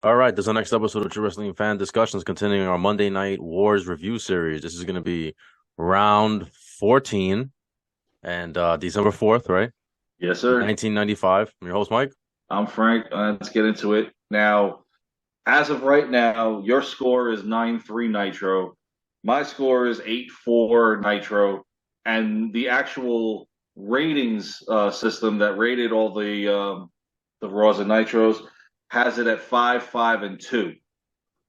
All right, this is the next episode of True Wrestling Fan Discussions, continuing our Monday Night Wars review series. This is going to be round 14 and December 4th, right? Yes, sir. 1995. I'm your host, Mike. I'm Frank. Let's get into it. Now, as of right now, your score is 9-3 Nitro. My score is 8-4 Nitro. And the actual ratings system that rated all the Raws and Nitros has it at 5-5 and 2.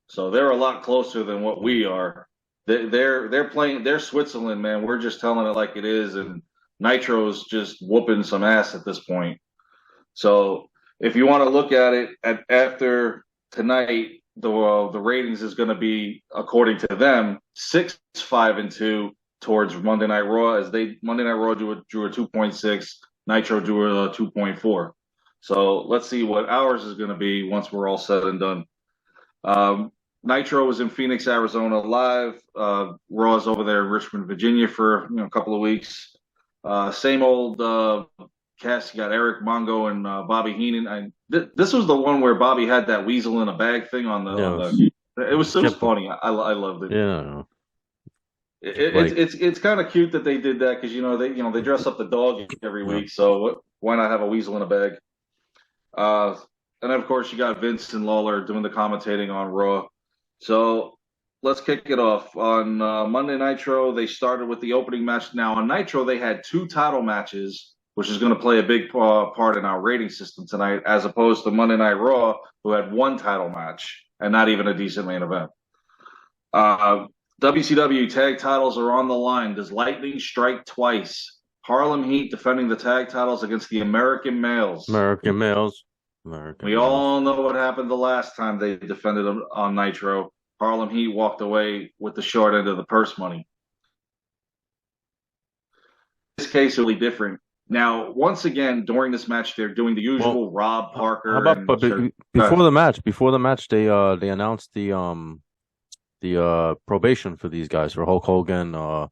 So they're a lot closer than what Mm. we are. They're playing. They're Switzerland, man. We're just telling it like it is, and Nitro's just whooping some ass at this point. So if you want to look at it after tonight, the ratings is going to be according to them 6-5 and 2 towards Monday Night Raw, as they Monday Night Raw drew a 2.6, Nitro drew a 2.4. So let's see what ours is going to be once we're all said and done. Um, Nitro was in Phoenix, Arizona live. Raw's over there in Richmond, Virginia for a couple of weeks. Same old cast. You got Eric Mongo and Bobby Heenan. This was the one where Bobby had that weasel in a bag thing on the Yeah, on the. It was kept, funny. I loved it. yeah, It's like, it's kind of cute that they did that because they dress up the dog every yeah. week. So why not have a weasel in a bag? Uh, and then of course you got Vince and Lawler doing the commentating on Raw. So let's kick it off. On Monday Nitro, they started with the opening match. Now on Nitro, they had two title matches, which is going to play a big part in our rating system tonight, as opposed to Monday Night Raw, who had one title match and not even a decent main event. Uh, WCW tag titles are on the line. Does Lightning strike twice? Harlem Heat defending the tag titles against the American Males. American males, American We males. all know what happened the last time they defended them on Nitro. Harlem Heat walked away with the short end of the purse money. This case really different. Now, once again, during this match, they're doing the Well, usual Rob how Parker about and before the match, they announced the probation for these guys for Hulk Hogan, the oh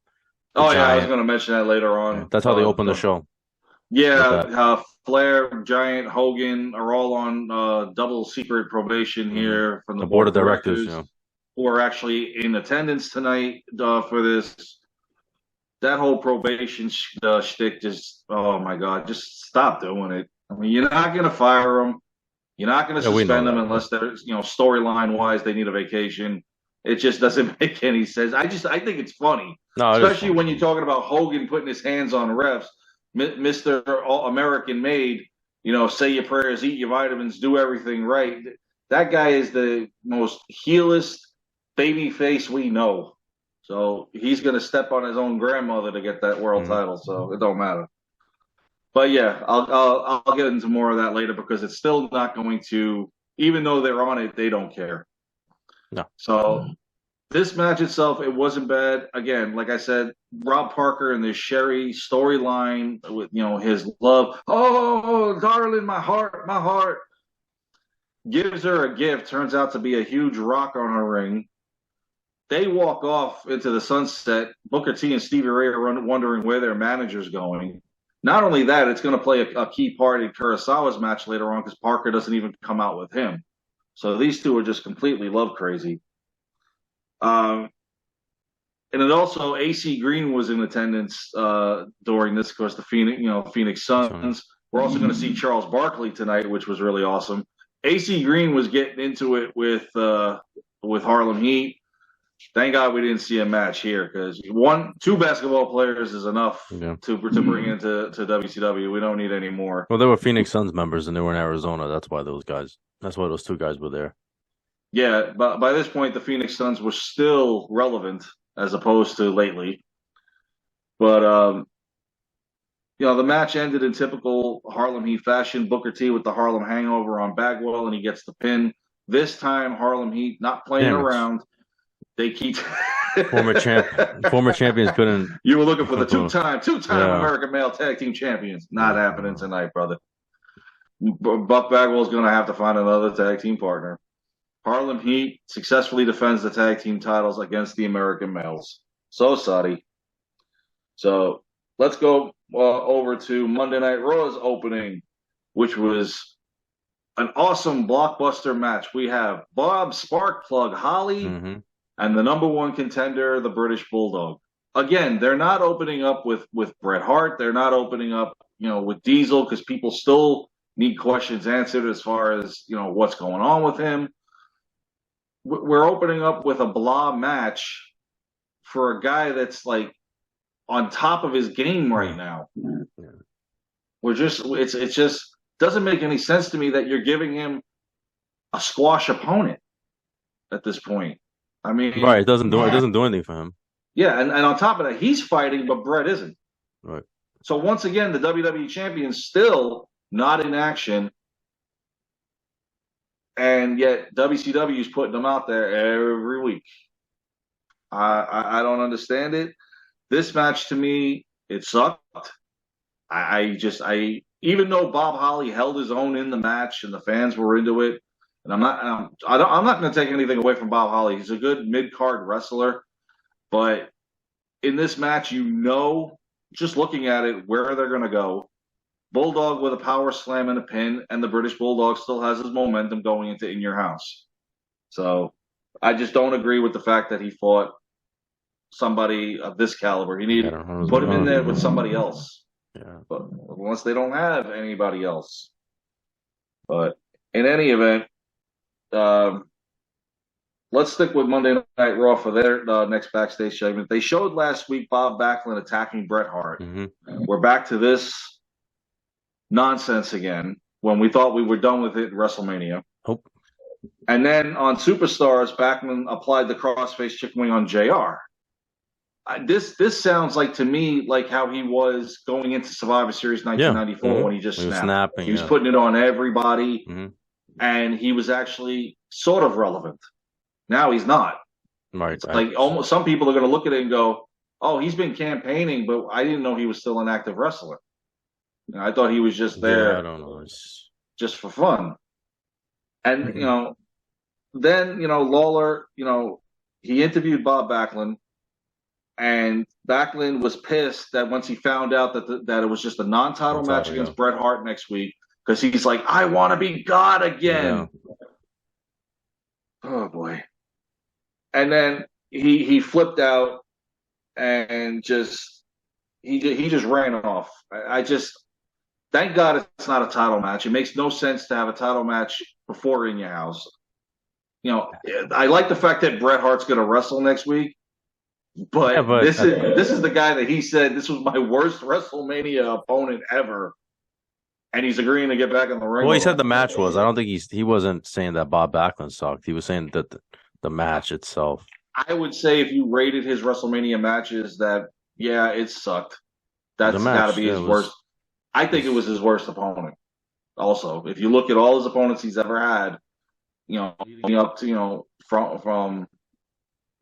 yeah, I was Giant. going to mention that later Yeah, on. that's how they opened the show Yeah, with that. Flair, Giant, Hogan are all on double secret probation Hmm. here from the The board board of of directors, directors, yeah. who are actually in attendance tonight for this. That whole probation shtick just, oh my God, just stop doing it. I mean, you're not going to fire them. You're not going to Yeah, we know suspend them that. unless there's, storyline wise, they need a vacation. It just doesn't make any sense. I think it's funny, No, it is especially funny. when you're talking about Hogan putting his hands on refs, Mr. American made, say your prayers, eat your vitamins, do everything right. That guy is the most heelest baby face we know. So he's going to step on his own grandmother to get that world Hmm. title. So it don't matter. But yeah, I'll get into more of that later because it's still not going to. Even though they're on it, they don't care. No. So this match itself, it wasn't bad. Again, like I said, Rob Parker and this Sherry storyline with his love. Oh, darling, my heart gives her a gift. Turns out to be a huge rock on her ring. They walk off into the sunset. Booker T and Stevie Ray are wondering where their manager's going. Not only that, it's going to play a key part in Kurosawa's match later on because Parker doesn't even come out with him. So these two are just completely love crazy. Um, and it also AC Green was in attendance during this. Of course, the Phoenix So, Suns. We're also going to see Charles Barkley tonight, which was really awesome. AC Green was getting into it with Harlem Heat. Thank God we didn't see a match here because two basketball players is enough yeah. to bring into WCW. We don't need any more. Well, they were Phoenix Suns members and they were in Arizona. That's why those two guys were there. Yeah, but by this point, the Phoenix Suns were still relevant as opposed to lately. But the match ended in typical Harlem Heat fashion. Booker T with the Harlem Hangover on Bagwell, and he gets the pin. This time, Harlem Heat not playing Damn it. around. They keep. Former champ, former champions couldn't. You were looking for the couldn't two-time Yeah, American male tag team champions. Not yeah. happening tonight, brother. Buck Bagwell's going to have to find another tag team partner. Harlem Heat successfully defends the tag team titles against the American males. So sorry. So let's go over to Monday Night Raw's opening, which was an awesome blockbuster match. We have Bob Sparkplug Holly and the number one contender, the British Bulldog. Again, they're not opening up with Bret Hart. They're not opening up, with Diesel, because people still need questions answered as far as, what's going on with him. We're opening up with a blah match for a guy that's like on top of his game right now. It just doesn't make any sense to me that you're giving him a squash opponent at this point. I mean, right? It doesn't do anything for him. Yeah, and on top of that, he's fighting, but Bret isn't. Right. So once again, the WWE champion's still not in action, and yet WCW is putting them out there every week. I don't understand it. This match, to me, it sucked. I even though Bob Holly held his own in the match and the fans were into it, and I'm not going to take anything away from Bob Holly. He's a good mid-card wrestler, but in this match, just looking at it, where they're going to go. Bulldog with a power slam and a pin, and the British Bulldog still has his momentum going into In Your House. So I just don't agree with the fact that he fought somebody of this caliber. He needed to put him in there with somebody else. Yeah. But unless they don't have anybody else. But in any event, let's stick with Monday Night Raw for their next backstage segment. They showed last week Bob Backlund attacking Bret Hart. We're back to this nonsense again when we thought we were done with it in WrestleMania. And then on Superstars, Backlund applied the crossface chicken wing on JR. This sounds like to me like how he was going into Survivor Series 1994 when he just snapped. He was putting it on everybody, and he was actually sort of relevant. Now he's not. Right. Like almost some people are going to look at it and go, "Oh, he's been campaigning, but I didn't know he was still an active wrestler. I thought he was just there, I don't know, just for fun." And then Lawler, he interviewed Bob Backlund. And Backlund was pissed that once he found out that it was just a non-title match against Bret Hart next week, because he's like, I want to be God again. Yeah. Oh boy! And then he flipped out and he just ran off. I just thank God it's not a title match. It makes no sense to have a title match before In Your House. I like the fact that Bret Hart's going to wrestle next week. But this is the guy that he said this was my worst WrestleMania opponent ever, and he's agreeing to get back in the ring. Well, he said the match was. I don't think he wasn't saying that Bob Backlund sucked. He was saying that the match itself. I would say if you rated his WrestleMania matches, that it sucked. That's got to be his worst. I think it was his worst opponent. Also, if you look at all his opponents he's ever had, up to from.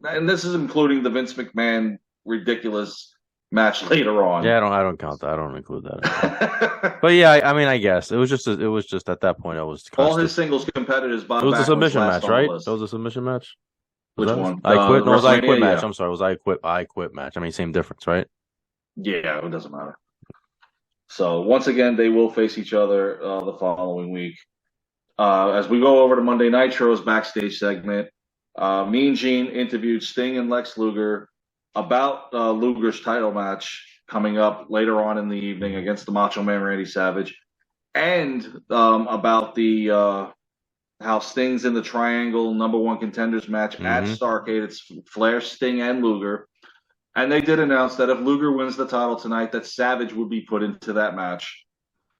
And this is including the Vince McMahon ridiculous match later on. Yeah, I don't count that. I don't include that. But yeah, I mean, I guess it was just at that point. I was all his singles competitors. Bob it was a submission match, right? It was a submission match. Which one? I quit. No, it was I quit match. I'm sorry. It was I quit match. I mean, same difference, right? Yeah, it doesn't matter. So once again, they will face each other the following week. As we go over to Monday Nitro's backstage segment. Mean Gene interviewed Sting and Lex Luger about Luger's title match coming up later on in the evening against the Macho Man Randy Savage, and about the how Sting's in the Triangle #1 Contenders match at Starrcade. It's Flair, Sting, and Luger, and they did announce that if Luger wins the title tonight, that Savage would be put into that match.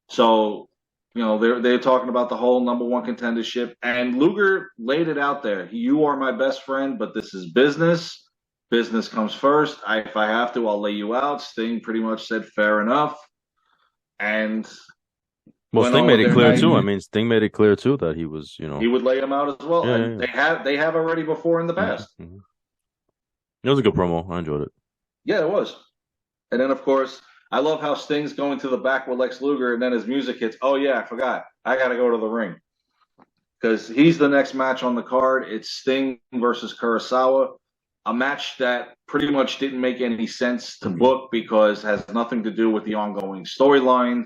So. They're talking about the whole #1 contendership, and Luger laid it out there. You are my best friend, but this is business. Business comes first. If I have to, I'll lay you out. Sting pretty much said, fair enough. And Sting made it clear too. I mean, Sting made it clear too that he was, he would lay him out as well. And they have already before in the past. It was a good promo. I enjoyed it. Yeah, it was. And then, of course. I love how Sting's going to the back with Lex Luger, and then his music hits. Oh, yeah, I forgot. I got to go to the ring. Because he's the next match on the card. It's Sting versus Kurosawa, a match that pretty much didn't make any sense to book because it has nothing to do with the ongoing storyline.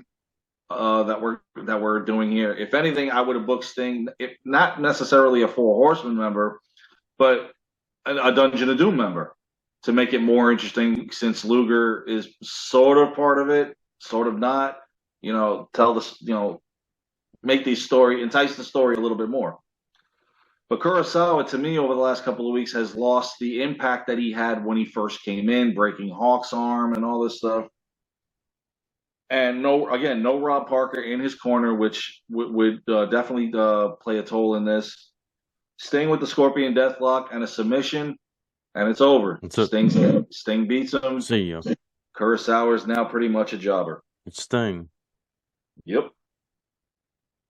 that we're doing here. If anything, I would have booked Sting, if not necessarily a Four Horsemen member, but a Dungeon of Doom member to make it more interesting. Since Luger is sort of part of it, sort of not. Tell this, make entice the story a little bit more. But Kurosawa, to me, over the last couple of weeks, has lost the impact that he had when he first came in, breaking Hawk's arm and all this stuff. And no Rob Parker in his corner, which would definitely play a toll in this. Sting with the Scorpion Deathlock and a submission, and it's over. Sting beats him. See ya. Kurosawa is now pretty much a jobber. It's Sting. Yep.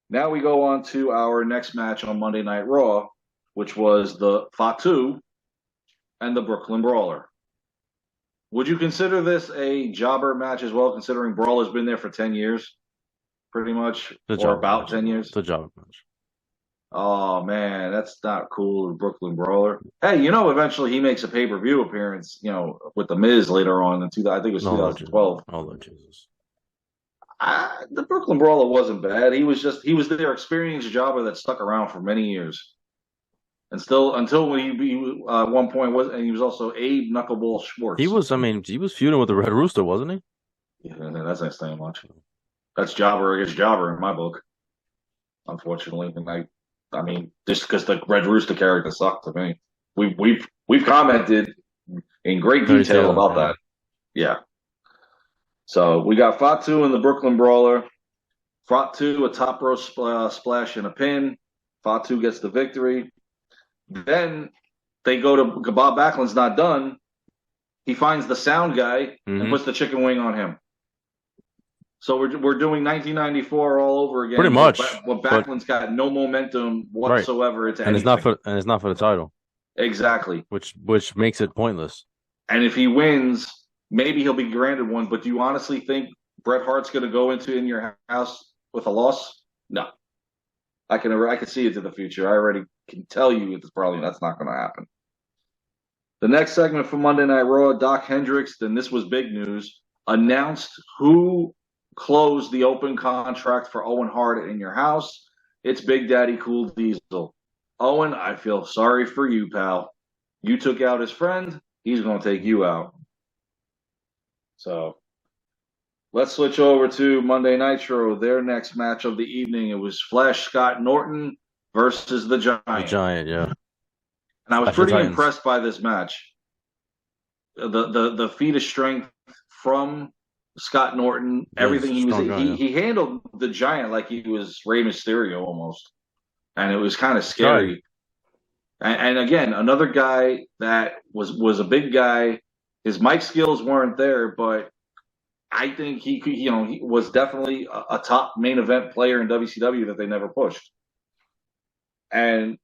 Now we go on to our next match on Monday Night Raw, which was the Fatu and the Brooklyn Brawler. Would you consider this a jobber match as well, considering Brawler's been there for 10 years, pretty much, or about 10 years? It's a jobber match. Oh, man, that's not cool, the Brooklyn Brawler. Hey, eventually he makes a pay-per-view appearance, with The Miz later on I think it was 2012. Oh, Lord Jesus. The Brooklyn Brawler wasn't bad. He was their experienced jobber that stuck around for many years. And still, until he at one point and he was also Abe Knuckleball Schwartz. He was feuding with the Red Rooster, wasn't he? Yeah, that's not saying much. That's jobber against jobber in my book, unfortunately. And I mean, just because the Red Rooster character sucked to me. We've commented in great detail about that. Yeah. So we got Fatu and the Brooklyn Brawler. Fatu, a top row splash and a pin. Fatu gets the victory. Then they go to Bob Backlund's not done. He finds the sound guy and puts the chicken wing on him. So we're doing 1994 all over again. Pretty much. But Backlund's got no momentum whatsoever. Right. And it's not for the title. Exactly. Which makes it pointless. And if he wins, maybe he'll be granted one. But do you honestly think Bret Hart's going to go into In Your House with a loss? No. I can see it to the future. I already can tell you that's not going to happen. The next segment for Monday Night Raw, Doc Hendricks, then this was big news, announced who closed the open contract for Owen Hart at In Your House. It's Big Daddy Cool Diesel. Owen, I feel sorry for you, pal. You took out his friend. He's going to take you out. So let's switch over to Monday Nitro, their next match of the evening. It was Flash Scott Norton versus the Giant. The Giant, yeah. And I was pretty impressed by this match. The feat of strength from Scott Norton, everything he handled the Giant like he was Rey Mysterio almost. And it was kind of scary. Right. And again, another guy that was a big guy. His mic skills weren't there, but I think he was definitely a top main event player in WCW that they never pushed. And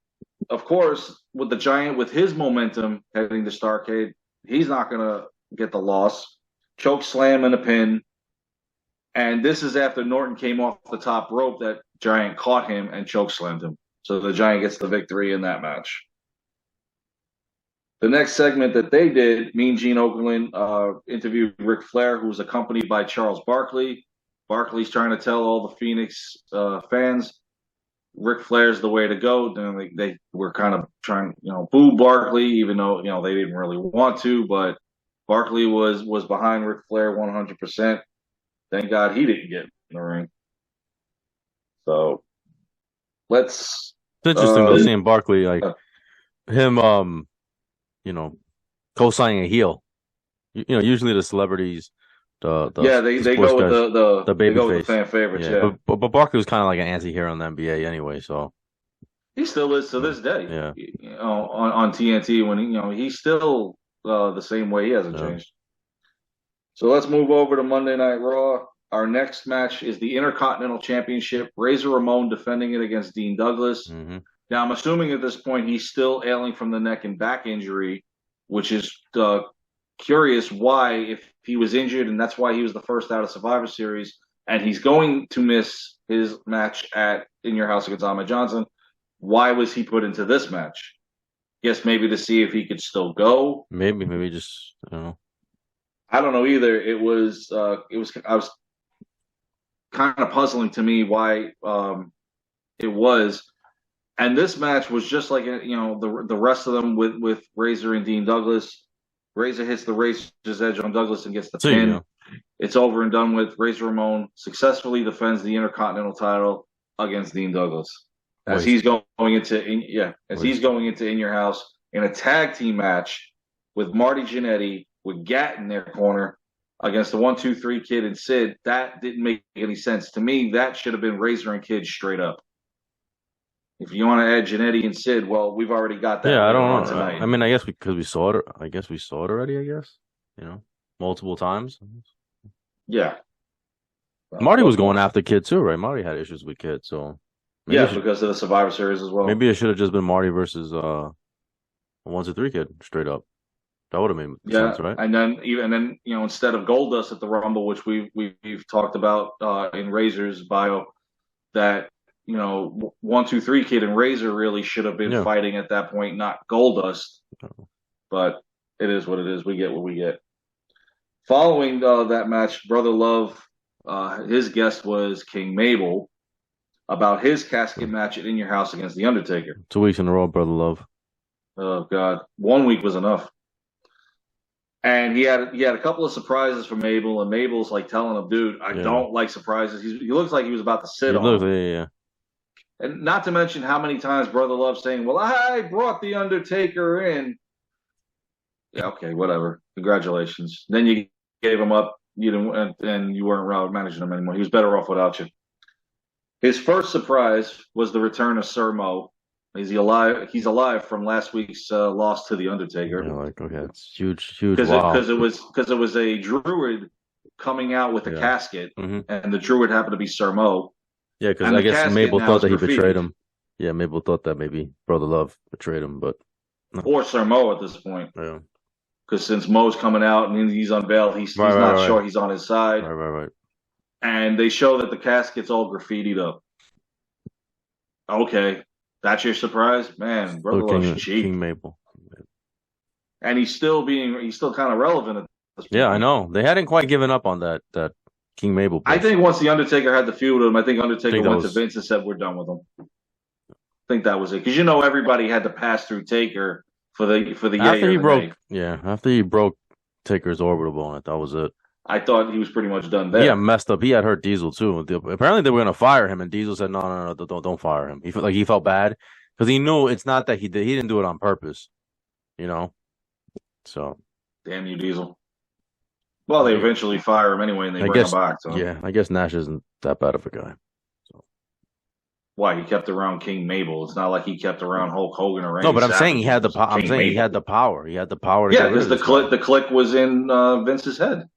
of course, with the Giant, with his momentum heading to Starrcade, he's not going to get the loss. Choke slam and a pin. And this is after Norton came off the top rope that Giant caught him and choke slammed him. So the Giant gets the victory in that match. The next segment that they did, Mean Gene Okerlund interviewed Ric Flair, who was accompanied by Charles Barkley. Barkley's trying to tell all the Phoenix fans, Ric Flair's the way to go. Then they were kind of trying, boo Barkley, even though, they didn't really want to. But Barkley was behind Ric Flair 100%. Thank God he didn't get in the ring. So let's. It's interesting seeing Barkley, him, co-signing a heel. Usually the celebrities, they go with the baby face. Fan favorites. Yeah. But Barkley was kind of like an anti-hero in the NBA anyway, so he still is to this day. Yeah, on TNT when he's still the same way. He hasn't changed. So let's move over to Monday Night Raw. Our next match is the Intercontinental Championship. Razor Ramon defending it against Dean Douglas. Mm-hmm. Now, I'm assuming at this point he's still ailing from the neck and back injury, which is curious why, if he was injured, and that's why he was the first out of Survivor Series, and he's going to miss his match at In Your House against Ahmed Johnson, why was he put into this match? Guess maybe to see if he could still go. Maybe just, I don't know. I don't know either. kind of puzzling to me why it was. And this match was just like the rest of them with Razor and Dean Douglas. Razor hits the Razor's Edge on Douglas and gets the So you pin. go. It's over and done with. Razor Ramon successfully defends the Intercontinental title against Dean Douglas as Waste. he's going into Waste. In Your House in a tag team match with Marty Jannetty with Gat in their corner against the 1-2-3 Kid and Sid. That didn't make any sense to me. That should have been Razor and Kid straight up. If you want to add Jannetty and Sid, well, we've already got that Yeah, I later don't on know. tonight. I mean, I guess because we saw it. I guess we saw it already. I guess multiple times. Yeah. Marty was going after Kid too, right? Marty had issues with Kid, so maybe because of the Survivor Series as well. maybe it should have just been Marty versus 1-2-3 Kid straight up. That would have made sense, right? And then instead of Goldust at the Rumble, which we've talked about in Razor's bio, that 1-2-3 Kid and Razor really should have been fighting at that point, not Goldust. But it is what it is. We get what we get. Following that match, Brother Love, his guest was King Mabel about his casket match at In Your House against The Undertaker. 2 weeks in a row, Brother Love. Oh God, 1 week was enough. And he had a couple of surprises for Mabel, and Mabel's like telling him, "Dude, I don't like surprises." He looks like he was about to sit on him. Yeah. And not to mention how many times Brother Love saying, "Well, I brought the Undertaker in." Yeah, okay, whatever. Congratulations. Then you gave him up. You didn't, and you weren't managing him anymore. He was better off without you. His first surprise was the return of Sir Mo. He's alive from last week's loss to the Undertaker. Yeah, okay, it's huge. Because it was a druid coming out with a casket, and the druid happened to be Sir Mo. Yeah, because I guess Mabel thought that he betrayed him. Yeah, Mabel thought that maybe Brother Love betrayed him, but or Sir Mo at this point. Yeah. Because since Mo's coming out and he's unveiled, he's not sure he's on his side. Right. And they show that the casket's all graffitied up. Okay. That's your surprise? Man, Brother Love's cheap. King Mabel. And he's still kind of relevant at this point. Yeah, I know. They hadn't quite given up on that King Mabel person. I think once the Undertaker had the feud with him, I think Undertaker went to Vince and said, "We're done with him." I think that was it. Because everybody had to pass through Taker for the after he broke Taker's orbital bone, that was it. I thought he was pretty much done there. Yeah, messed up. He had hurt Diesel too. Apparently they were going to fire him, and Diesel said, "No, don't fire him." He felt bad because he knew it's not that he didn't do it on purpose, So damn you, Diesel. Well, they eventually fire him anyway, and they bring him back. So. Yeah, I guess Nash isn't that bad of a guy. So. Why he kept around King Mabel? It's not like he kept around Hulk Hogan or Randy. No, but I'm saying he had the power. he had the power. He had the power. Yeah, because the click was in Vince's head.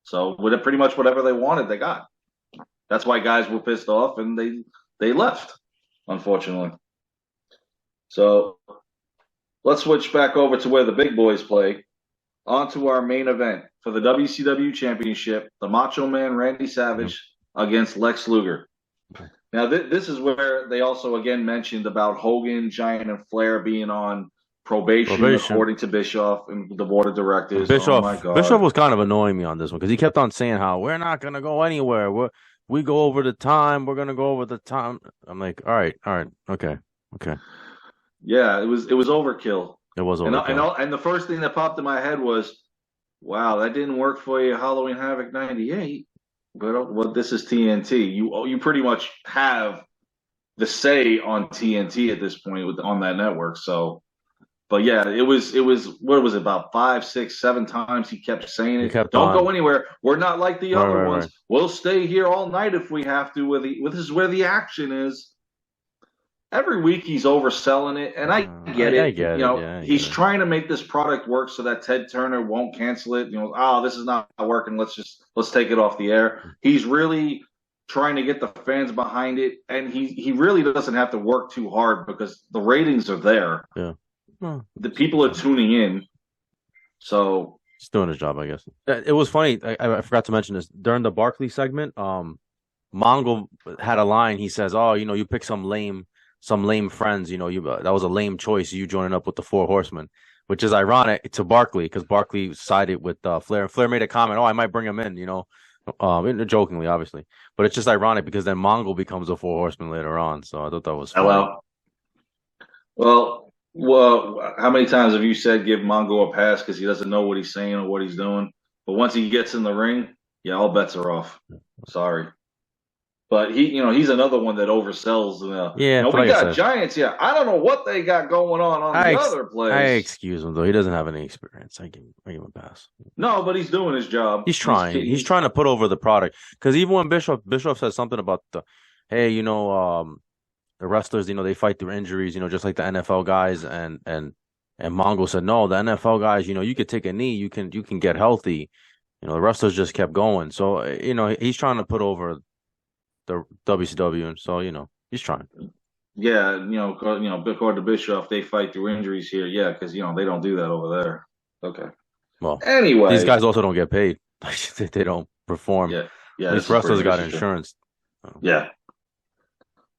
So with it, pretty much whatever they wanted, they got. That's why guys were pissed off and they left, unfortunately. So let's switch back over to where the big boys play. On to our main event for the WCW Championship, the Macho Man Randy Savage against Lex Luger. Now, this is where they also again mentioned about Hogan, Giant, and Flair being on probation according to Bischoff and the board of directors. Bischoff, oh my God. Bischoff was kind of annoying me on this one because he kept on saying how we're not going to go anywhere. We go over the time. We're going to go over the time. I'm like, all right, okay. Yeah, it was overkill. It was overkill. And the first thing that popped in my head was, wow, that didn't work for you, Halloween Havoc '98. But well, this is TNT. You pretty much have the say on TNT at this point on that network. So, but yeah, it was what was it, about 5, 6, 7 times he kept saying it. Don't go anywhere. We're not like the other ones. Right. We'll stay here all night if we have to. This is where the action is. Every week he's overselling it, and I get it. He's trying to make this product work so that Ted Turner won't cancel it. This is not working. Let's take it off the air. He's really trying to get the fans behind it, and he really doesn't have to work too hard because the ratings are there. Yeah, the people are tuning in. So he's doing his job, I guess. It was funny. I forgot to mention this during the Barkley segment. Mongo had a line. He says, "Oh, you pick some lame friends, that was a lame choice, you joining up with the Four Horsemen," which is ironic to Barkley because Barkley sided with Flair. Flair made a comment, "Oh, I might bring him in, Jokingly, obviously, but it's just ironic because then Mongo becomes a four horseman later on. So I thought that was funny. Hello. Well, how many times have you said give Mongo a pass because he doesn't know what he's saying or what he's doing? But once he gets in the ring, yeah, all bets are off. Sorry. But he's another one that oversells. Yeah, but We like I got said, Giants here. I don't know what they got going on the other I place. excuse him though. He doesn't have any experience. I give him a pass. No, but he's doing his job. He's trying. He's trying to put over the product because even when Bischoff said something about hey, the wrestlers, they fight through injuries, just like the NFL guys, and Mongo said no, the NFL guys, you could take a knee, you can get healthy. The wrestlers just kept going. So he's trying to put over the WCW, and so he's trying. Yeah, according to Bischoff, they fight through injuries here. Yeah, because they don't do that over there. Okay. Well, Anyway, these guys also don't get paid. They don't perform. yeah, yeah. These wrestlers got insurance. Yeah.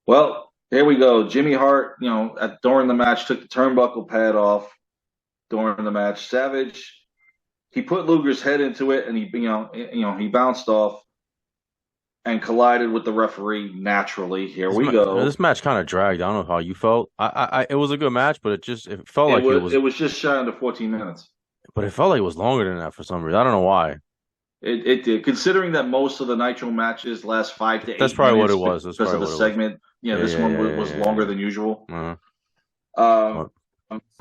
Well, here we go. Jimmy Hart, during the match, took the turnbuckle pad off during the match. Savage, he put Luger's head into it, and he bounced off and collided with the referee naturally. Here we go. This match kind of dragged. I don't know how you felt. It was a good match, but it felt like it was just shy under 14 minutes. But it felt like it was longer than that for some reason. I don't know why. It did, considering that most of the Nitro matches last 5 to 8 That's probably minutes what it was. That's because of the segment. This one was longer than usual.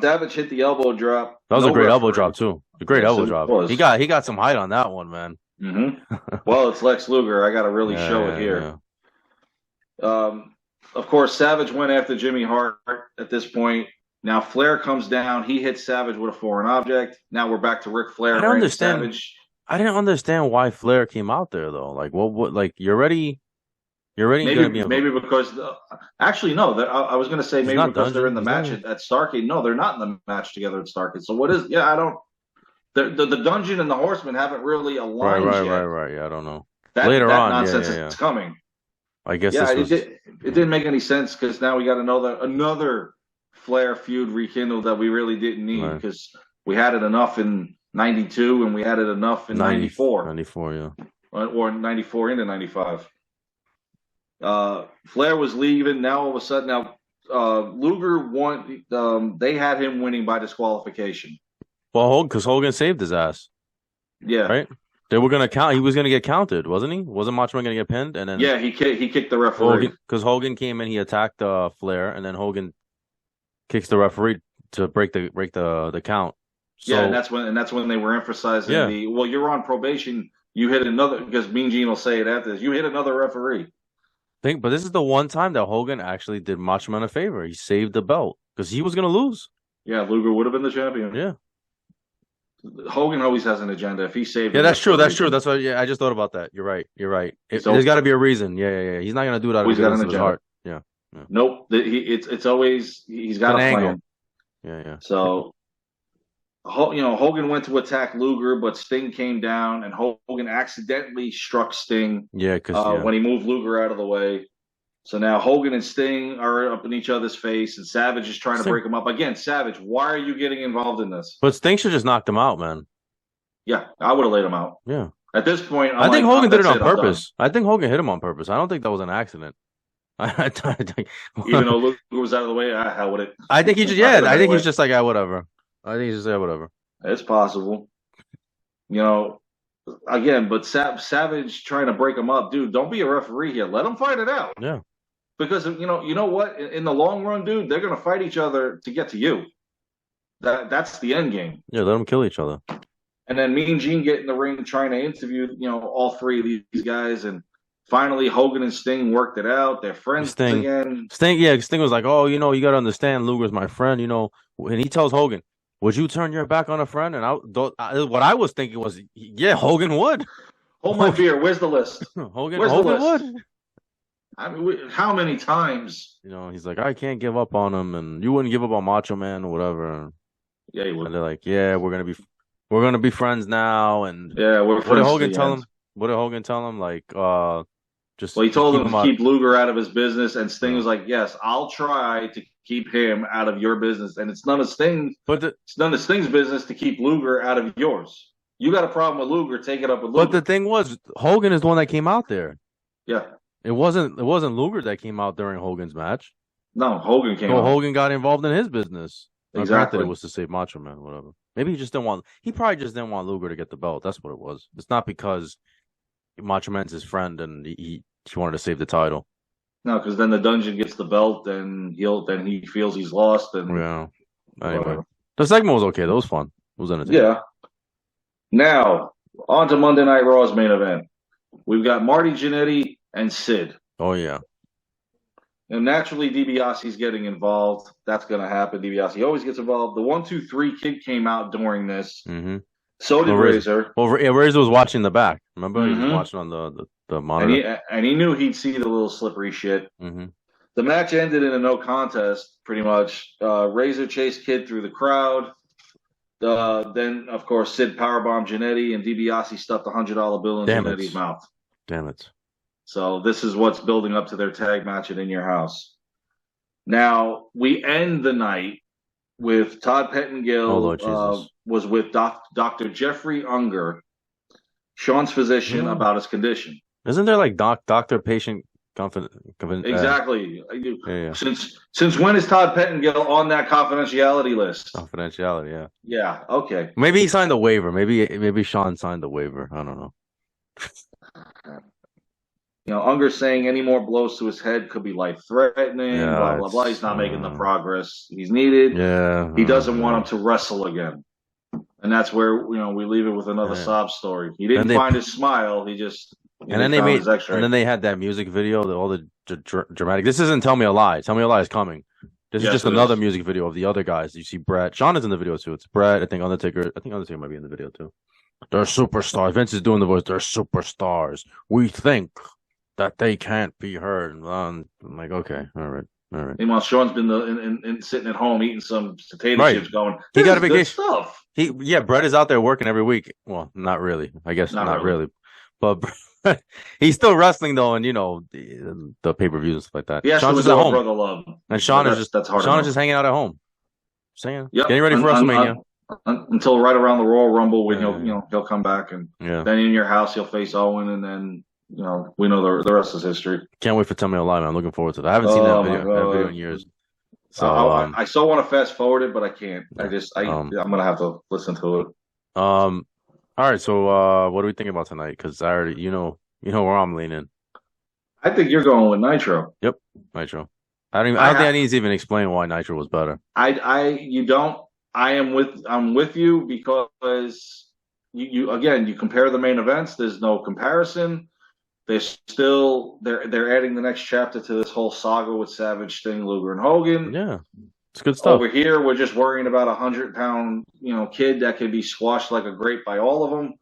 Savage hit the elbow drop. That was a great elbow drop too. A great elbow drop. He got some height on that one, man. Mm-hmm. Well, it's Lex Luger. I got to really show it here. Yeah. Of course, Savage went after Jimmy Hart at this point. Now Flair comes down. He hits Savage with a foreign object. Now we're back to Ric Flair. I don't understand. Savage. I didn't understand why Flair came out there though. Like, what? Like, you're already maybe because actually no. I was going to say maybe because they're in the match at Starrcade. No, they're not in the match together at Starrcade. So what is? Yeah, I don't. The Dungeon and the Horsemen haven't really aligned yet. Right. Yeah, I don't know. Later on, nonsense is coming. I guess. Yeah, it didn't make any sense because now we got another Flair feud rekindled that we really didn't need because we had it enough in '92 and we had it enough in '94. '94, yeah. Or '94 into '95. Flair was leaving. Now all of a sudden, Luger won. They had him winning by disqualification. Well, because Hogan saved his ass. Yeah. Right? They were going to count. He was going to get counted, wasn't he? Wasn't Macho Man going to get pinned? And then he kicked the referee. Because Hogan came in, he attacked Flair, and then Hogan kicks the referee to break the count. So, yeah, and that's when they were emphasizing you're on probation. You hit another, because Mean Gene will say it after this. You hit another referee. But this is the one time that Hogan actually did Macho Man a favor. He saved the belt because he was going to lose. Yeah, Luger would have been the champion. Yeah. Hogan always has an agenda. If he saved, that's true. That's true. That's why. Yeah, I just thought about that. You're right. There's got to be a reason. Yeah. He's not gonna do it out of his heart. Yeah. Nope. It's always he's got a plan. Yeah. So, Hogan went to attack Luger, but Sting came down, and Hogan accidentally struck Sting. Yeah, because when he moved Luger out of the way. So now Hogan and Sting are up in each other's face, and Savage is trying to break them up. Again, Savage, why are you getting involved in this? But Sting should just knocked him out, man. Yeah, I would have laid him out. Yeah. At this point, I think Hogan did it on purpose. I think Hogan hit him on purpose. I don't think that was an accident. Even though Luger was out of the way, hell with it. I think he just, I think he's just like, whatever. I think he's just whatever. It's possible. Again, but Savage trying to break him up, dude. Don't be a referee here. Let them fight it out. Yeah. Because you know what? In the long run, dude, they're gonna fight each other to get to you. That's the end game. Yeah, let them kill each other. And then Mean Gene get in the ring trying to interview, all three of these guys, and finally Hogan and Sting worked it out. They're friends again. Sting was like, "Oh, you got to understand, Luger's my friend." And he tells Hogan, "Would you turn your back on a friend?" And what I was thinking was, yeah, Hogan would. Hold my beer. Where's the list? Hogan would. I mean, how many times? He's like, I can't give up on him, and you wouldn't give up on Macho Man or whatever. Yeah, he would. And they're like, yeah, we're gonna be friends now, and yeah, we're friends. What did Hogan tell him? What did Hogan tell him? Like, just he told him to keep Luger out of his business, and Sting was like, yes, I'll try to keep him out of your business, and it's none of Sting's business to keep Luger out of yours. You got a problem with Luger? Take it up with But the Luger. thing was, Hogan is the one that came out there. Yeah. It wasn't Luger that came out during Hogan's match. No, Hogan came So out. Hogan got involved in his business. Now, granted, it Exactly. was to save Macho Man, or whatever. Maybe he just didn't want. He probably just didn't want Luger to get the belt. That's what it was. It's not because Macho Man's his friend and he wanted to save the title. No, because then the Dungeon gets the belt, and he feels he's lost, and Yeah. Anyway, whatever. the segment was okay. That was fun. It was entertaining. Yeah. Now on to Monday Night Raw's main event. We've got Marty Jannetty and Sid. Oh yeah. And naturally, DiBiase's getting involved. That's going to happen. DiBiase always gets involved. The 1-2-3 kid came out during this. Mm-hmm. So did Razor. Well, yeah, Razor was watching the back. Remember, he was Mm-hmm. watching on the monitor. And he knew he'd see the little slippery shit. Mm-hmm. The match ended in a no contest, pretty much. Razor chased Kid through the crowd. Then, of course, Sid powerbombed Jannetty, and DiBiase stuffed a $100 bill in Jannetty's mouth. Damn it. So this is what's building up to their tag match at In Your House. Now, we end the night with Todd Pettengill was with Dr. Jeffrey Unger, Sean's physician, about his condition. Isn't there like doctor-patient confidence? Exactly. Yeah. Since when is Todd Pettengill on that confidentiality list? Confidentiality, yeah. Yeah, okay. Maybe he signed the waiver. Maybe Sean signed the waiver. I don't know. Unger's saying any more blows to his head could be life-threatening, blah, blah, blah. He's not making the progress he's needed. Yeah. He doesn't want him to wrestle again. And that's where, we leave it with another sob story. He didn't find his smile. He just... And then they had that music video, all the dramatic. This isn't Tell Me a Lie. Tell Me a Lie is coming. This is just another music video of the other guys. You see Brett. Sean is in the video too. It's Brett. I think Undertaker might be in the video too. They're superstars. Vince is doing the voice. They're superstars. We think that they can't be heard. And I'm like, okay, all right. Meanwhile, Sean's been sitting at home eating some potato chips, going, he got a vacation stuff. Brett is out there working every week. Well, not really. I guess not really. But he's still wrestling though, and the pay-per-views and stuff like that. Yeah, Sean's just at home. Brother love. And Sean is just hanging out at home. Getting ready for WrestleMania. Until right around the Royal Rumble when he'll come back, and then In Your House he'll face Owen, and then we know the rest is history. Can't wait for Tell Me a Lie, man. I'm looking forward to that. I haven't seen that video in years. So I still want to fast forward it, but I can't. I'm gonna have to listen to it. All right. So what do we think about tonight? Because I already where I'm leaning. I think you're going with Nitro. Yep, Nitro. I don't think I need to even explain why Nitro was better. You don't. I'm with you because you compare the main events. There's no comparison. They're adding the next chapter to this whole saga with Savage, Sting, Luger, and Hogan. Yeah, it's good stuff. Over here, we're just worrying about a 100-pound kid that could be squashed like a grape by all of them.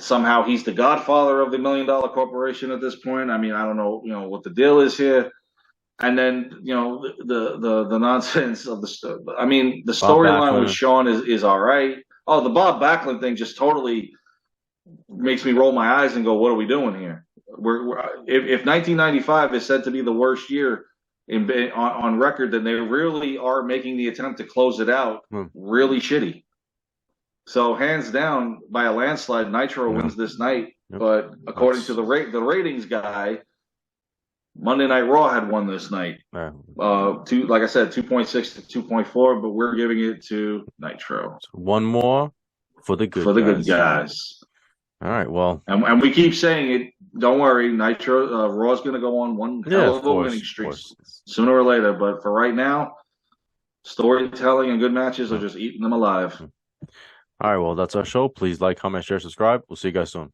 Somehow he's the godfather of the $1 Million Corporation at this point. I mean, I don't know what the deal is here. And then the nonsense of the storyline with Sean is all right. Oh, the Bob Backlund thing just totally makes me roll my eyes and go, what are we doing here? If 1995 is said to be the worst year on record, then they really are making the attempt to close it out really shitty. So hands down, by a landslide, Nitro wins this night. Yep. But according to the ratings guy, Monday Night Raw had won this night. Like I said, 2.6 to 2.4, but we're giving it to Nitro. One more for the good guys. All right, well, and we keep saying it. Don't worry, Nitro Raw's going to go on one hell of a winning streak sooner or later. But for right now, storytelling and good matches are just eating them alive. All right, well, that's our show. Please like, comment, share, subscribe. We'll see you guys soon.